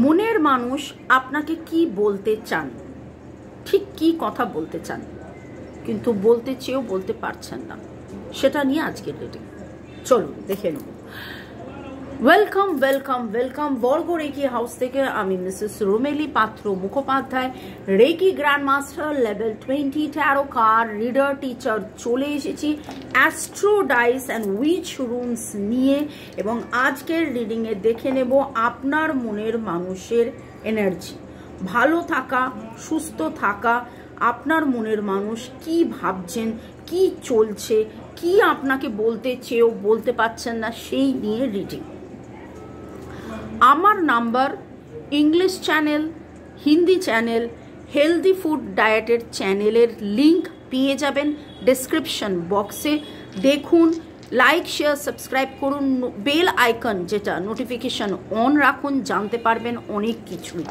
মনের মানুষ আপনাকে কি বলতে চান, ঠিক কি কথা বলতে চান, কিন্তু বলতে চেয়েও বলতে পারছেন না, সেটা নিয়ে আজকের রিডিং। চলুন দেখে নেব। ওয়েলকাম ওয়েলকাম ওয়েলকাম বর্গ রেকি হাউস থেকে আমি Mrs Rumeli Patra Mukhopadhyay, reiki grand master level 20 tarot card reader teacher চলে এসেছি astro dice and witch runes নিয়ে, এবং আজকের রিডিংয়ে দেখে নেব আপনার মনের মানুষের এনার্জি, ভালো থাকা, সুস্থ থাকা, আপনার মনের মানুষ কি ভাবছেন, কি চলছে, কি আপনাকে বলতে চেয়েও বলতে পারছেন না, সেই নিয়ে রিডিং। আমার number, English channel, Hindi channel, healthy food ডায়েটের চ্যানেলের লিংক পেয়ে যাবেন ডেসক্রিপশন বক্সে। দেখুন, লাইক শেয়ার সাবস্ক্রাইব করুন, বেল আইকন যেটা নোটিফিকেশন অন রাখুন, জানতে পারবেন অনেক কিছুই।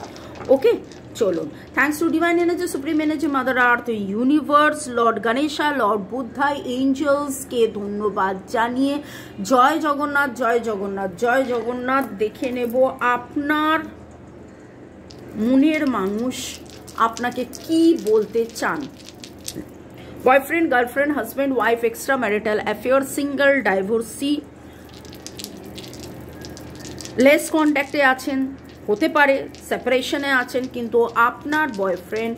ওকে, চলুন। Thanks to divine energy, supreme energy, mother earth, universe, lord Ganesha, lord Buddha, এঞ্জেলসকে ধন্যবাদ জানিয়ে জয় জগন্নাথ, জয় জগন্নাথ, জয় জগন্নাথ। দেখে নেব আপনার মনের মানুষ আপনাকে কি বলতে চান। Boyfriend, girlfriend, husband, wife, extra marital affair, single, divorcee, less কন্ট্যাক্টে আছেন, হতে পারে সেপারেশনে আছেন, কিন্তু আপনার বয়ফ্রেন্ড,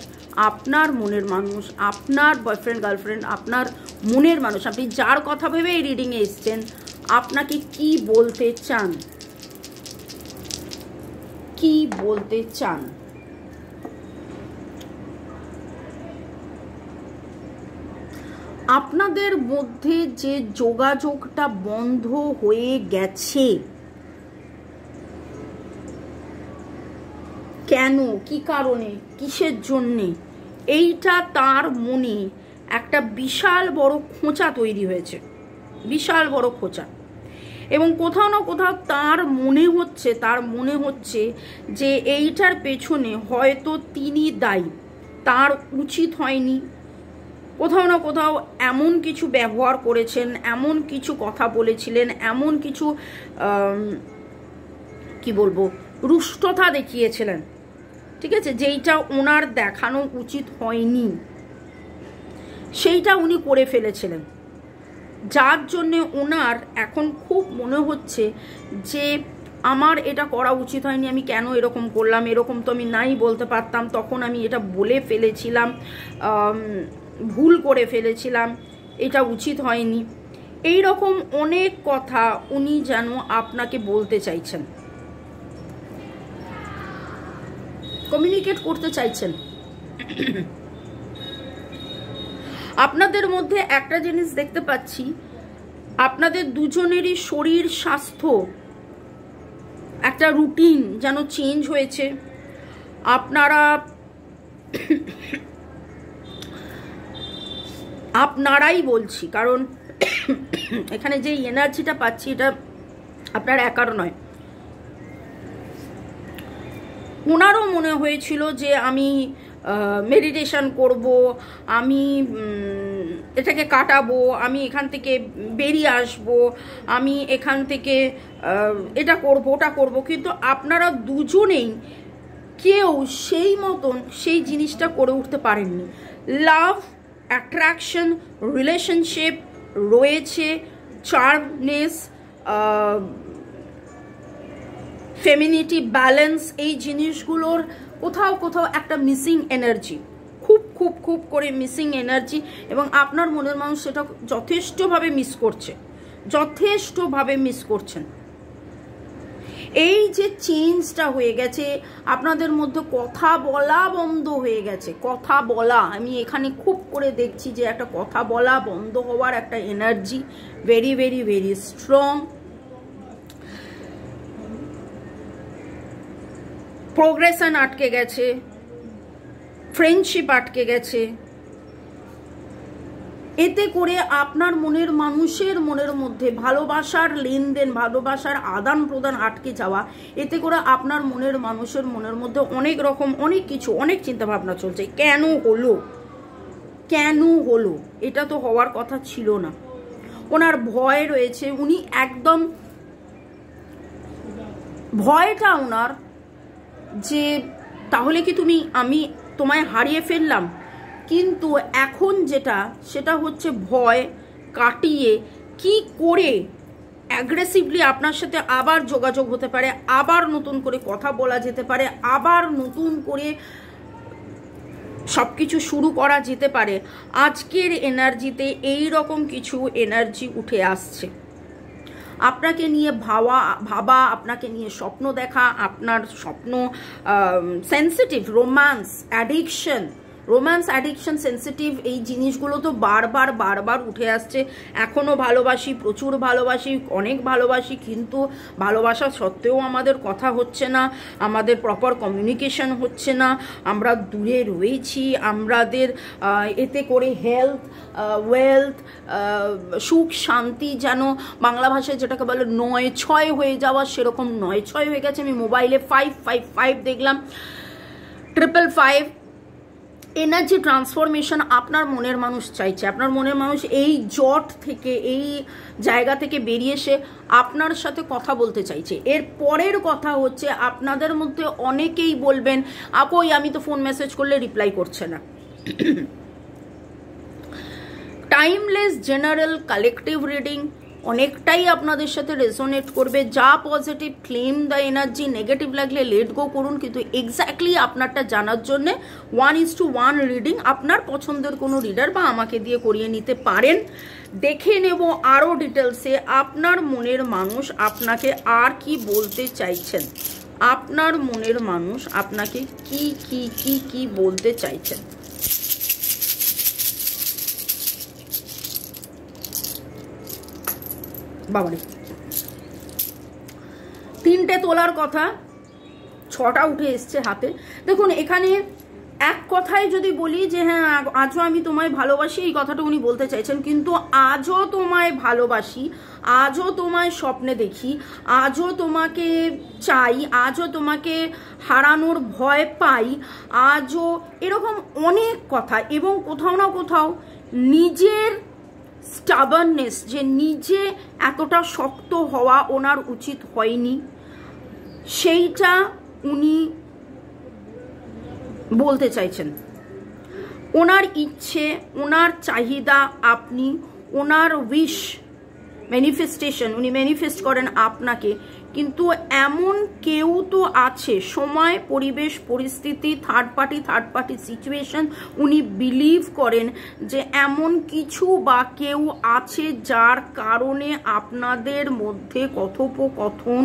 আপনার মনের মানুষ, আপনার বয়ফ্রেন্ড গার্লফ্রেন্ড, আপনার মনের মানুষ, আপনি যার কথা ভেবে এই রিডিংয়ে এসছেন, আপনাকে কি বলতে চান, কি বলতে চান। আপনাদের মধ্যে যে যোগাযোগটা বন্ধ হয়ে গেছে, কেন, কি কারণে, কিসের জন্যে, এইটা তার মনে একটা বিশাল বড় খোঁচা তৈরি হয়েছে, বিশাল বড় খোঁচা। এবং কোথাও না কোথাও তার মনে হচ্ছে যে এইটার পেছনে হয়তো তিনি দায়ী, তার উচিত হয়নি, কোথাও না কোথাও এমন কিছু ব্যবহার করেছেন, এমন কিছু কথা বলেছিলেন, এমন কিছু কি বলবো, রুষ্টতা দেখিয়েছিলেন, ঠিক আছে, যেইটা ওনার দেখানো উচিত হয়নি, সেইটা উনি করে ফেলেছিলেন, যার জন্যে ওনার এখন খুব মনে হচ্ছে যে আমার এটা করা উচিত হয়নি, আমি কেন এরকম করলাম, এরকম তো আমি নাই বলতে পারতাম, তখন আমি এটা বলে ফেলেছিলাম, ভুল করে ফেলেছিলাম, এটা উচিত হয়নি। এই রকম অনেক কথা উনি যেন আপনাকে বলতে চাইছেন, কমিউনিকেট করতে চাইছেন। আপনাদের মধ্যে একটা জিনিস দেখতে পাচ্ছি, আপনাদের দুজনেরই শরীর স্বাস্থ্য একটা রুটিন যেন চেঞ্জ হয়েছে। আপনারাই বলছি, কারণ এখানে যে এনার্জিটা পাচ্ছি এটা আপনার একার নয়। ওনারও মনে হয়েছিল যে আমি মেডিটেশন করব, আমি এটাকে কাটাবো, আমি এখান থেকে বেরিয়ে আসব, আমি এখান থেকে এটা করব, ওটা করব, কিন্তু আপনারা দুজনেই কেউ সেই মতন সেই জিনিসটা করে উঠতে পারেননি। লাভ, অ্যাট্রাকশন, রিলেশনশিপ রয়েছে, চার্মনেস, ফেমিনিটি, ব্যালেন্স, এই জিনিসগুলোর কোথাও কোথাও একটা মিসিং এনার্জি, খুব খুব খুব করে মিসিং এনার্জি, এবং আপনার মনের মানুষ সেটা যথেষ্টভাবে মিস করছেন। এই যে চেঞ্জটা হয়ে গেছে, আপনাদের মধ্যে কথা বলা বন্ধ হয়ে গেছে, কথা বলা, আমি এখানে খুব করে দেখছি যে একটা কথা বলা বন্ধ হওয়ার একটা energy very very very strong. Progression আটকে গেছে, ফ্রেন্ডশিপ আটকে গেছে, এতে করে আপনার মনের মানুষের মনের মধ্যে ভালোবাসার লেনদেন, ভালোবাসার আদান প্রদান আটকে যাওয়া, এতে করে আপনার মনের মানুষের মনের মধ্যে অনেক রকম অনেক কিছু, অনেক চিন্তা ভাবনা চলছে। কেন হলো, এটা তো হওয়ার কথা ছিল না। ওনার ভয় রয়েছে, উনি একদম ভয়টা ওনার যে তাহলে কি আমি তোমায় হারিয়ে ফেললাম। কিন্তু এখন সেটা হচ্ছে ভয় কাটিয়ে কি করে অ্যাগ্রেসিভলি আপনার সাথে আবার যোগাযোগ হতে পারে, আবার নতুন করে কথা বলা যেতে পারে, আবার নতুন করে সব কিছু শুরু করা যেতে পারে। আজকের এনার্জিতে এই রকম কিছু এনার্জি উঠে আসছে। আপনাকে নিয়ে ভাবা, আপনাকে নিয়ে স্বপ্ন দেখা, আপনার স্বপ্ন সেন্সিটিভ, রোম্যান্স অ্যাডিকশন সেন্সিটিভ, এই জিনিসগুলো তো বারবার উঠে আসছে। এখনও ভালোবাসি, প্রচুর ভালোবাসি, অনেক ভালোবাসি, কিন্তু ভালোবাসা সত্ত্বেও আমাদের কথা হচ্ছে না, আমাদের প্রপার কমিউনিকেশন হচ্ছে না, আমরা দূরে রয়েছি। আমাদের এতে করে হেলথ, ওয়েলথ, সুখ শান্তি যেন বাংলা ভাষায় যেটাকে বলে 9-6 হয়ে যাওয়া, সেরকম 9-6 হয়ে গেছে। আমি মোবাইলে 555 দেখলাম, 555 এনার্জি ট্রান্সফরমেশন আপনার মনের মানুষ চাইছে। আপনার মনের মানুষ এই জট থেকে, এই জায়গা থেকে বেরিয়ে এসে আপনার সাথে কথা বলতে চাইছে। এর পরের কথা হচ্ছে, আপনাদের মধ্যে অনেকেই বলবেন আপই আমি তো ফোন মেসেজ করলে রিপ্লাই করছে না। টাইমলেস জেনারেল কালেকটিভ রিডিং অনেকটাই আপনাদের সাথে রেজোনেট করবে। যা positive claim the energy, negative লাগলে লেট গো করুন। কিন্তু এক্স্যাক্টলি আপনারটা জানার জন্য 1:1 রিডিং আপনার পছন্দের কোনো রিডার বা আমাকে দিয়ে করিয়ে নিতে পারেন। দেখে নেব আরও ডিটেলসে আপনার মনের মানুষ আপনাকে আর কি বলতে চাইছেন, আপনার মনের মানুষ আপনাকে কি বলতে চাইছেন। বাবারে, 3টে তোলার কথা, 6টা উঠে এসছে হাতে। দেখুন এখানে এক কথায় যদি বলি যে হ্যাঁ আজও আমি তোমায় ভালোবাসি, এই কথাটা উনি বলতে চাইছেন। কিন্তু আজও তোমায় ভালোবাসি, আজও তোমায় স্বপ্নে দেখি, আজও তোমাকে চাই, আজও তোমাকে হারানোর ভয় পাই, আজও এরকম অনেক কথা। এবং কোথাও না কোথাও নিজের স্টাবারনেস, যে নিজে এতটা শক্ত হওয়া ওনার উচিত হয়নি, সেইটা উনি বলতে চাইছেন। ওনার ইচ্ছে, ওনার চাহিদা আপনি, ওনার উইশ ম্যানিফেস্টেশন, উনি ম্যানিফেস্ট করেন আপনাকে। কিন্তু এমন কেউ তো আছে, সময়, পরিবেশ, পরিস্থিতি, থার্ড পার্টি সিচুয়েশন, উনি বিলিভ করেন যে এমন কিছু বা কেউ আছে যার কারণে আপনাদের মধ্যে কথোপকথন,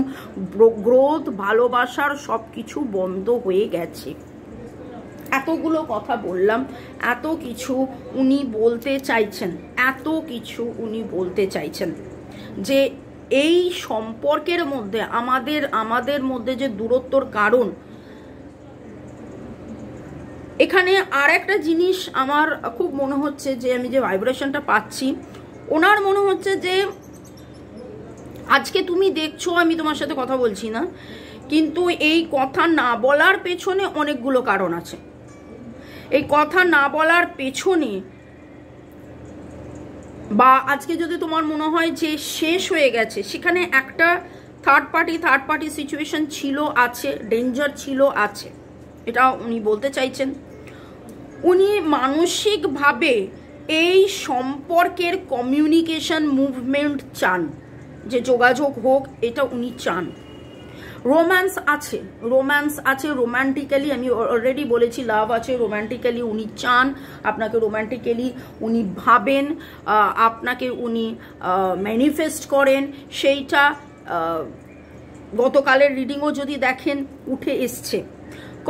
গ্রোথ, ভালোবাসার সব কিছু বন্ধ হয়ে গেছে। এতগুলো কথা বললাম, এত কিছু উনি বলতে চাইছেন, যে এই সম্পর্কের মধ্যে আমাদের মধ্যে যে দূরত্বর কারণ। এখানে আর একটা জিনিস আমার খুব মনে হচ্ছে, যে আমি যে ভাইব্রেশনটা পাচ্ছি, ওনার মনে হচ্ছে যে আজকে তুমি দেখছো আমি তোমার সাথে কথা বলছি না, কিন্তু এই কথা না বলার পেছনে অনেকগুলো কারণ আছে। এই কথা না বলার পেছনে, বা আজকে যদি তোমার মনে হয় যে শেষ হয়ে গেছে, সেখানে একটা থার্ড পার্টি সিচুয়েশন আছে, ডেঞ্জার আছে, এটা উনি বলতে চাইছেন। উনি মানসিকভাবে এই সম্পর্কের কমিউনিকেশন মুভমেন্ট চান, যে যোগাযোগ হোক, এটা উনি চান। রোম্যান্স আছে, রোম্যান্টিক্যালি আমি অলরেডি বলেছি, লাভ আছে, রোম্যান্টিক্যালি উনি চান আপনাকে, রোম্যান্টিক্যালি উনি ভাবেন, আপনাকে উনি ম্যানিফেস্ট করেন। সেইটা গতকালের রিডিংও যদি দেখেন উঠে এসছে।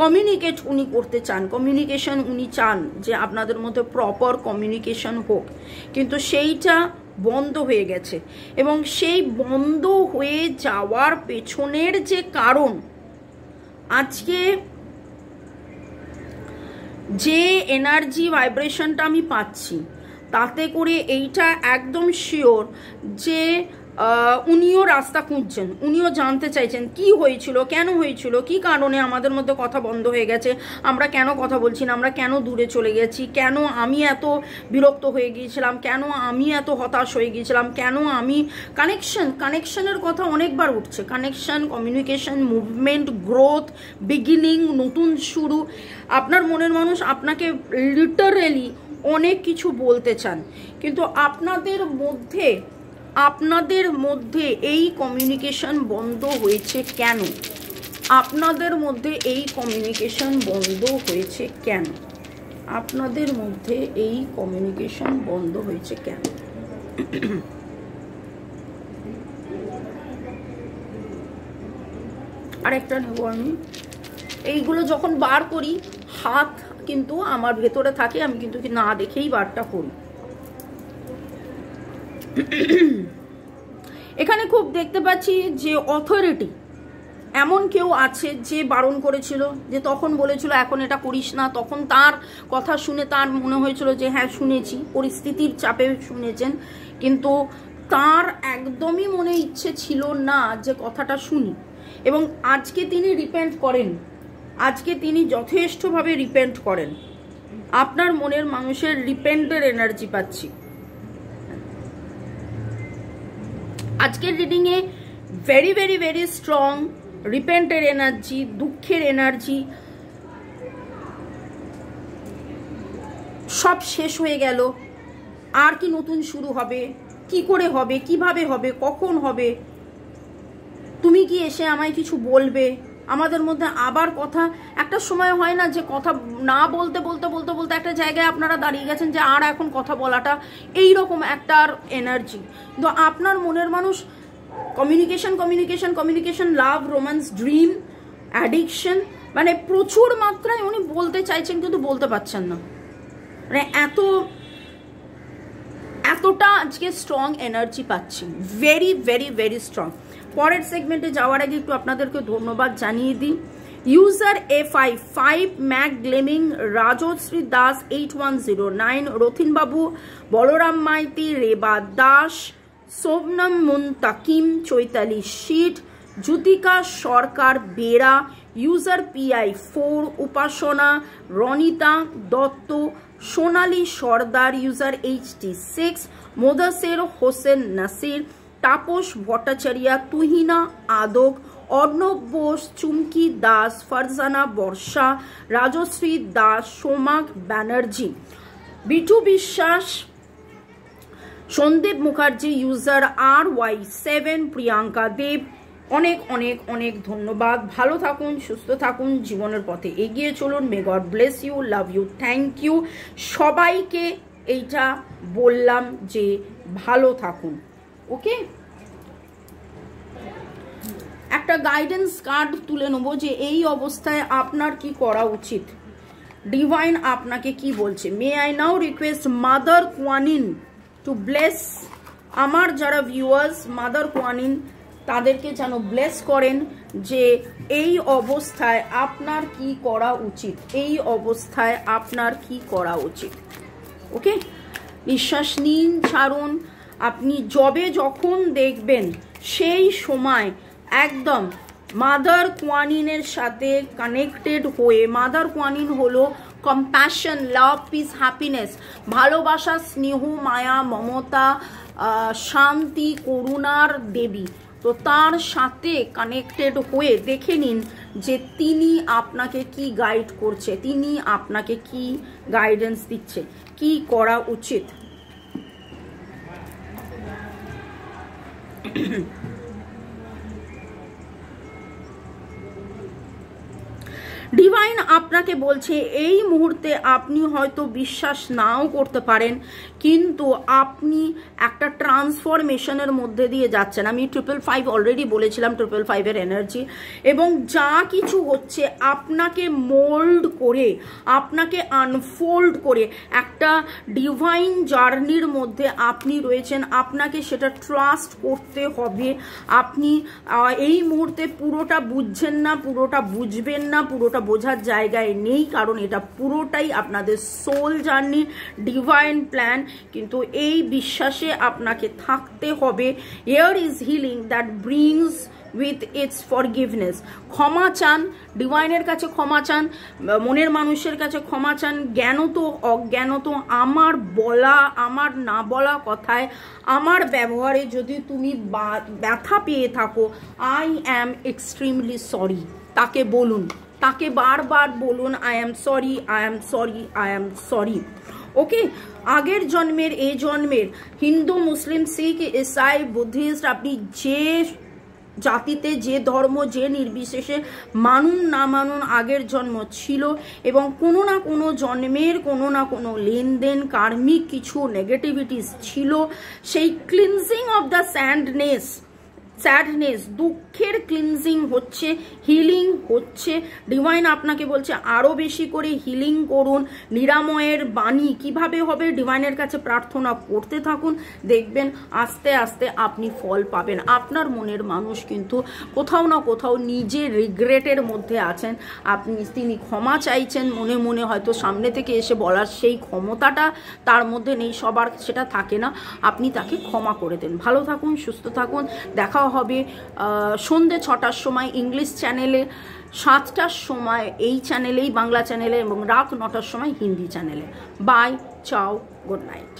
কমিউনিকেট উনি করতে চান, কমিউনিকেশন উনি চান, যে আপনাদের মধ্যে প্রপার কমিউনিকেশন হোক, কিন্তু সেইটা বন্ধ হয়ে গেছে। এবং সেই বন্ধ হয়ে যাওয়ার পেছনের যে কারণ, আজকে যে এনার্জি ভাইব্রেশনটা আমি পাচ্ছি, তাতে করে এইটা একদম শিওর যে উনিও রাস্তা খুঁজছেন, উনিও জানতে চাইছেন কি হয়েছিল, কেন হয়েছিল, কি কারণে আমাদের মধ্যে কথা বন্ধ হয়ে গেছে, আমরা কেন কথা বলছি না, আমরা কেন দূরে চলে গেছি, কেন আমি এত বিরক্ত হয়ে গিয়েছিলাম, কেন আমি এত হতাশ হয়ে গিয়েছিলাম, কেন আমি কানেকশনের কথা অনেকবার উঠছে, connection, communication, movement, growth, beginning, নতুন শুরু। আপনার মনের মানুষ আপনাকে লিটারেলি অনেক কিছু বলতে চান, কিন্তু আপনাদের মধ্যে এই কমিউনিকেশন বন্ধ হয়েছে কেন? আপনাদের মধ্যে এই কমিউনিকেশন বন্ধ হয়েছে কেন? আপনাদের মধ্যে এই কমিউনিকেশন বন্ধ হয়েছে কেন? আরেকটা নেব আমি। এইগুলো যখন বার করি হাত কিন্তু আমার ভেতরে থাকে, আমি কিন্তু না দেখেই বারটা করি। এখানে খুব দেখতে পাচ্ছি যে অথরিটি, এমন কেউ আছে যে বারণ করেছিল, যে তখন বলেছিল এখন এটা করিস না, তখন তার কথা শুনে তার মনে হয়েছিল যে হ্যাঁ শুনেছি, পরিস্থিতির চাপে শুনেছেন, কিন্তু তার একদমই মনে ইচ্ছে ছিল না যে কথাটা শুনি। এবং আজকে তিনি রিপেন্ট করেন, আজকে তিনি যথেষ্টভাবে রিপেন্ট করেন। আপনার মনের মানুষের রিপেন্টের এনার্জি পাচ্ছি আজকের রিডিংয়ে। ভেরি ভেরি ভেরি স্ট্রং রিপেন্টের এনার্জি, দুঃখের এনার্জি। সব শেষ হয়ে গেল, আর কি নতুন শুরু হবে, কি করে হবে, কিভাবে হবে, কখন হবে, তুমি কি এসে আমায় কিছু বলবে, আমাদের মধ্যে আবার কথা। একটা সময় হয় না যে কথা না বলতে বলতে বলতে বলতে একটা জায়গায় আপনারা দাঁড়িয়ে গেছেন যে আর এখন কথা বলাটা, এইরকম একটা এনার্জি। তো আপনার মনের মানুষ কমিউনিকেশন কমিউনিকেশন কমিউনিকেশন, লাভ, রোম্যান্স, ড্রিম, অ্যাডিকশন, মানে প্রচুর মাত্রায় উনি বলতে চাইছেন কিন্তু বলতে পারছেন না। মানে এতটা আজকে স্ট্রং এনার্জি পাচ্ছি, ভেরি ভেরি ভেরি স্ট্রং। পরের সেগমেন্টে যাওয়ার আগে একটু আপনাদেরকে ধন্যবাদ জানিয়ে দিই। ইউজার A5 ম্যাক গ্লেমিং, Rajashree Das 8109, Rathin Babu, Balaram Maity, Reba Das, Somnam Muntakim, Chaitali Sheet, Jyotika Sarkar Bera, user PI4, Upasana, Ronita Dutta, Sonali Sardar, user HT6, Modasser Hossain Nasir, Tapas Bhattacharya, Tuhina Adak, Arnab Bose, Chumki Das, Farzana Barsha, Rajashree Das, Somak Banerjee, Bitu Biswas, Sandeep Mukherjee, user RY7, Priyanka দেব। অনেক অনেক অনেক ধন্যবাদ। ভালো থাকুন, সুস্থ থাকুন, জীবনের পথে এগিয়ে চলুন। May god bless you, love you, thank you. সবাইকে এইটা বললাম যে ভালো থাকুন। ওকে, একটা গাইডেন্স কার্ড তুলে নেব যে এই অবস্থায় আপনার কি করা উচিত, ডিভাইন আপনাকে কি বলছে। May I now request mother Kuan Yin to bless আমার যারা ভিউয়ার্স, মাদার কোয়ানিন তাদেরকে যেন ব্লেস করেন যে এই অবস্থায় আপনার কি করা উচিত, এই অবস্থায় আপনার কি করা উচিত। ওকে, নিঃশ্বাস নিন, ছাড়ুন। আপনি যখন দেখবেন সেই সময় একদম মাদার কোয়ানিনের সাথে কানেক্টেড হয়ে, মাদার কোয়ানিন হলো কম্প্যাশন, লাভ, পিস, হ্যাপিনেস, ভালোবাসা, স্নেহ, মায়া, মমতা, শান্তি, করুণার দেবী। তো তার সাথে কানেক্টেড হয়ে দেখে নিন যে তিনি আপনাকে কি গাইড করছে, তিনি আপনাকে কি গাইডেন্স দিচ্ছে, কি করা উচিত। ডিভাইন আপনাকে বলছে এই মুহূর্তে আপনি হয়তো বিশ্বাস নাও করতে পারেন, কিন্তু আপনি একটা ট্রান্সফরমেশনের মধ্যে দিয়ে যাচ্ছেন। আমি 555 অলরেডি বলেছিলাম 555-এর এনার্জি, এবং যা কিছু হচ্ছে আপনাকে মোল্ড করে, আপনাকে আনফোল্ড করে একটা ডিভাইন জার্নির মধ্যে আপনি রয়েছেন। আপনাকে সেটা ট্রাস্ট করতে হবে। আপনি এই মুহূর্তে পুরোটা বুঝছেন না, পুরোটা বুঝবেন না, পুরোটা বোঝার জায়গায় নেই, কারণ এটা পুরোটাই আপনাদের সোল জার্নি, ডিভাইন প্ল্যান। কিন্তু এই বিশ্বাসে আপনাকে থাকতে হবে। Here is healing that brings with its forgiveness. ক্ষমা চান, ডিভাইনের কাছে ক্ষমা চান, মনের মানুষের কাছে ক্ষমা চান। জ্ঞানত অজ্ঞানত আমার বলা, আমার না বলা কথায়, আমার ব্যবহারে যদি তুমি ব্যথা পেয়ে থাকো, আই অ্যাম এক্সট্রিমলি সরি। তাকে বলুন, তাকে বারবার বলুন, I am sorry, I am sorry, I am sorry. Okay, আগের জন্মের, এই জন্মের, হিন্দু, মুসলিম, শিখ, ইসাই, বুদ্ধিস্ট, আপনি যে জাতিতে, যে ধর্ম, যে নির্বিশেষে মানুন না মানুন, আগের জন্ম ছিল এবং কোনো না কোনো জন্মের কোনো না কোনো লেনদেন, কার্মিক কিছু নেগেটিভিটিস ছিল। সেই ক্লিনজিং অফ দ্য স্যাডনেস, দুঃখের ক্লিনজিং হচ্ছে, হিলিং হচ্ছে। ডিভাইন আপনাকে বলছে আরও বেশি করে হিলিং করুন। নিরাময়ের বাণী কিভাবে হবে, ডিভাইনের কাছে প্রার্থনা করতে থাকুন, দেখবেন আস্তে আস্তে আপনি ফল পাবেন। আপনার মনের মানুষ কিন্তু কোথাও না কোথাও নিজে রিগ্রেটের মধ্যে আছেন। তিনি ক্ষমা চাইছেন মনে মনে, হয়তো সামনে থেকে এসে বলার সেই ক্ষমতাটা তার মধ্যে নেই, সবার সেটা থাকে না। আপনি তাকে ক্ষমা করে দেন। ভালো থাকুন, সুস্থ থাকুন। দেখা হবে সন্ধ্যে 6টার সময় ইংলিশ চ্যানেলে, 7টার সময় এই চ্যানেলেই, বাংলা চ্যানেলে, এবং রাত 9টার সময় হিন্দি চ্যানেলে। বাই, চাও, গুড নাইট।